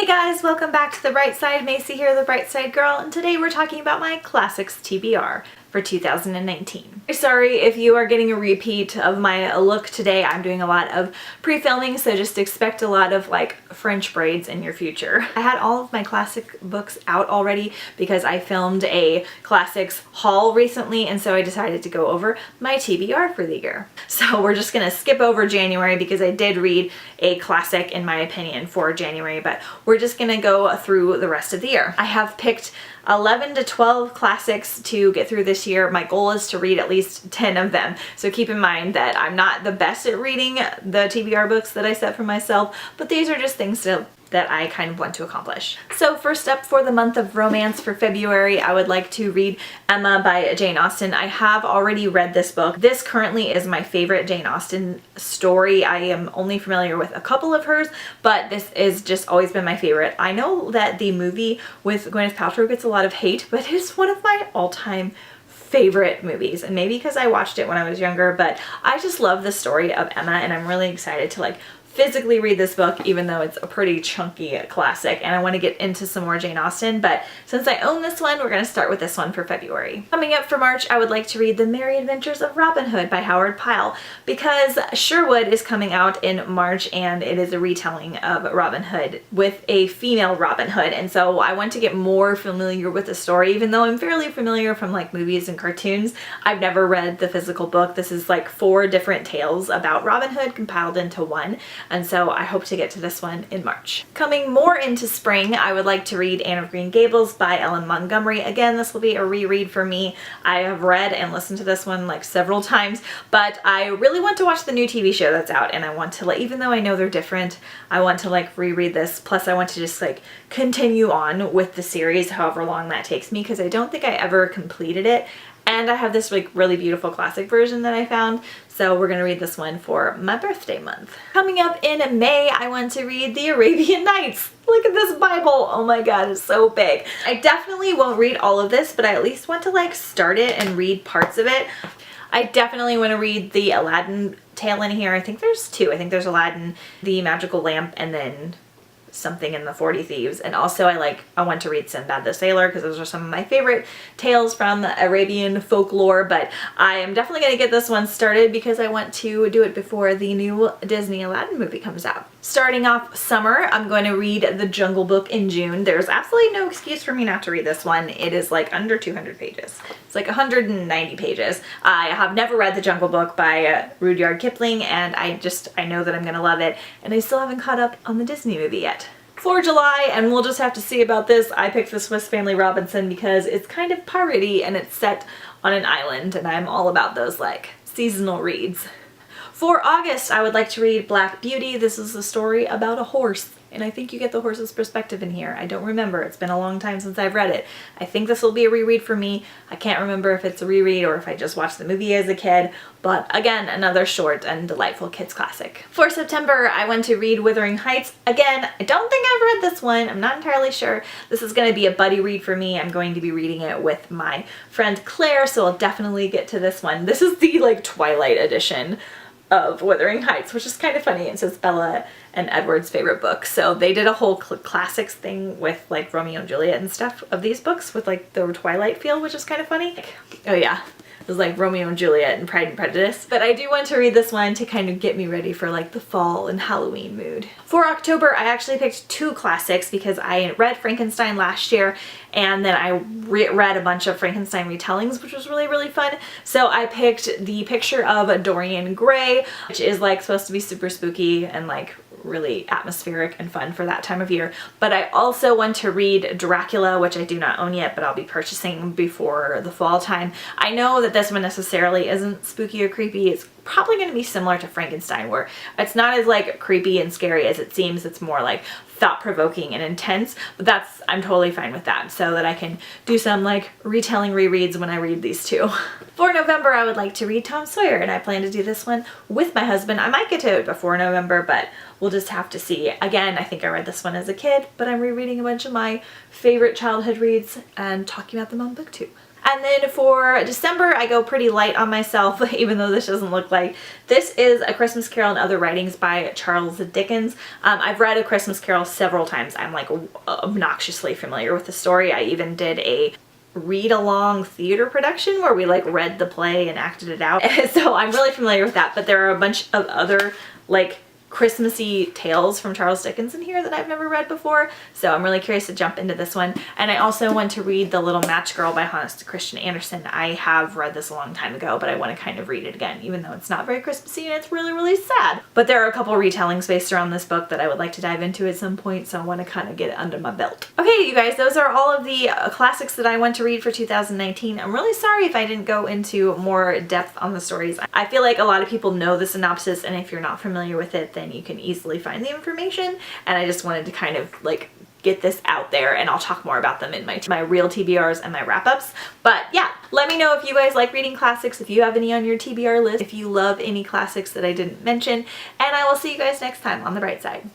guys, welcome back to The Bright Side. Macy here, the Bright Side Girl, and today we're talking about my Classics TBR for 2019. Sorry if you are getting a repeat of my look today. I'm doing a lot of pre-filming, so just expect a lot of like French braids in your future. I had all of my classic books out already because I filmed a classics haul recently, and so I decided to go over my TBR for the year. So we're just gonna skip over January because I did read a classic in my opinion for January, but we're just gonna go through the rest of the year. I have picked 11 to 12 classics to get through this year. My goal is to read at least 10 of them. So keep in mind that I'm not the best at reading the TBR books that I set for myself, but these are just things that I kind of want to accomplish. So first up for the month of romance for February, I would like to read Emma by Jane Austen. I have already read this book. This currently is my favorite Jane Austen story. I am only familiar with a couple of hers, but this is just always been my favorite. I know that the movie with Gwyneth Paltrow gets a lot of hate, but it is one of my all-time favorite movies, and maybe because I watched it when I was younger, but I just love the story of Emma, and I'm really excited to physically read this book, even though it's a pretty chunky classic, and I want to get into some more Jane Austen, but since I own this one, we're going to start with this one for February. Coming up for March, I would like to read The Merry Adventures of Robin Hood by Howard Pyle, because Sherwood is coming out in March, and it is a retelling of Robin Hood with a female Robin Hood, and so I want to get more familiar with the story, even though I'm fairly familiar from movies and cartoons. I've never read the physical book. This is 4 different tales about Robin Hood compiled into one, and so I hope to get to this one in March. Coming more into spring, I would like to read Anne of Green Gables by Ellen Montgomery. Again, this will be a reread for me. I have read and listened to this one several times, but I really want to watch the new TV show that's out, and I want to, even though I know they're different, I want to reread this. Plus I want to just continue on with the series, however long that takes me, because I don't think I ever completed it. And I have this really beautiful classic version that I found, so we're going to read this one for my birthday month. Coming up in May, I want to read The Arabian Nights. Look at this Bible. Oh my god, it's so big. I definitely won't read all of this, but I at least want to start it and read parts of it. I definitely want to read the Aladdin tale in here. I think there's 2. I think there's Aladdin, the Magical Lamp, and then something in the 40 Thieves. And also I want to read Sinbad the Sailor, because those are some of my favorite tales from the Arabian folklore, but I am definitely going to get this one started because I want to do it before the new Disney Aladdin movie comes out. Starting off summer, I'm going to read The Jungle Book in June. There's absolutely no excuse for me not to read this one. It is under 200 pages. It's 190 pages. I have never read The Jungle Book by Ruyard Kipling, and I know that I'm going to love it, and I still haven't caught up on the Disney movie yet. For July, and we'll just have to see about this, I picked The Swiss Family Robinson because it's kind of piratey and it's set on an island, and I'm all about those seasonal reads. For August, I would like to read Black Beauty. This is a story about a horse, and I think you get the horse's perspective in here. I don't remember. It's been a long time since I've read it. I think this will be a reread for me. I can't remember if it's a reread or if I just watched the movie as a kid, but again, another short and delightful kids classic. For September, I went to read Wuthering Heights. Again, I don't think I've read this one. I'm not entirely sure. This is going to be a buddy read for me. I'm going to be reading it with my friend Claire, so I'll definitely get to this one. This is the Twilight edition of Wuthering Heights, which is kind of funny. It says Bella and Edward's favorite book, so they did a whole classics thing with Romeo and Juliet and stuff of these books with the Twilight feel, which is kind of funny. Oh yeah, it was Romeo and Juliet and Pride and Prejudice. But I do want to read this one to kind of get me ready for the fall and Halloween mood. For October, I actually picked 2 classics because I read Frankenstein last year, and then I read a bunch of Frankenstein retellings, which was really fun. So I picked The Picture of Dorian Gray, which is supposed to be super spooky and really atmospheric and fun for that time of year. But I also want to read Dracula, which I do not own yet, but I'll be purchasing before the fall time. I know that this one necessarily isn't spooky or creepy. It's probably going to be similar to Frankenstein, where it's not as creepy and scary as it seems. It's more thought-provoking and intense, but I'm totally fine with that, so that I can do some retelling rereads when I read these 2. For November, I would like to read Tom Sawyer, and I plan to do this one with my husband. I might get to it before November, but we'll just have to see. Again, I think I read this one as a kid, but I'm rereading a bunch of my favorite childhood reads and talking about them on BookTube. And then for December, I go pretty light on myself, even though this doesn't look like. This is A Christmas Carol and Other Writings by Charles Dickens. I've read A Christmas Carol several times. I'm like obnoxiously familiar with the story. I even did a read-along theater production where we like read the play and acted it out. So I'm really familiar with that, but there are a bunch of other like Christmassy tales from Charles Dickens in here that I've never read before, so I'm really curious to jump into this one. And I also want to read The Little Match Girl by Hans Christian Andersen. I have read this a long time ago, but I want to kind of read it again, even though it's not very Christmassy and it's really, really sad. But there are a couple retellings based around this book that I would like to dive into at some point, so I want to kind of get it under my belt. Okay, you guys, those are all of the classics that I want to read for 2019. I'm really sorry if I didn't go into more depth on the stories. I feel like a lot of people know the synopsis, and if you're not familiar with it, then you can easily find the information, and I just wanted to kind of like get this out there, and I'll talk more about them in my real TBRs and my wrap-ups. But yeah, let me know if you guys like reading classics, if you have any on your TBR list, if you love any classics that I didn't mention, and I will see you guys next time on the bright side.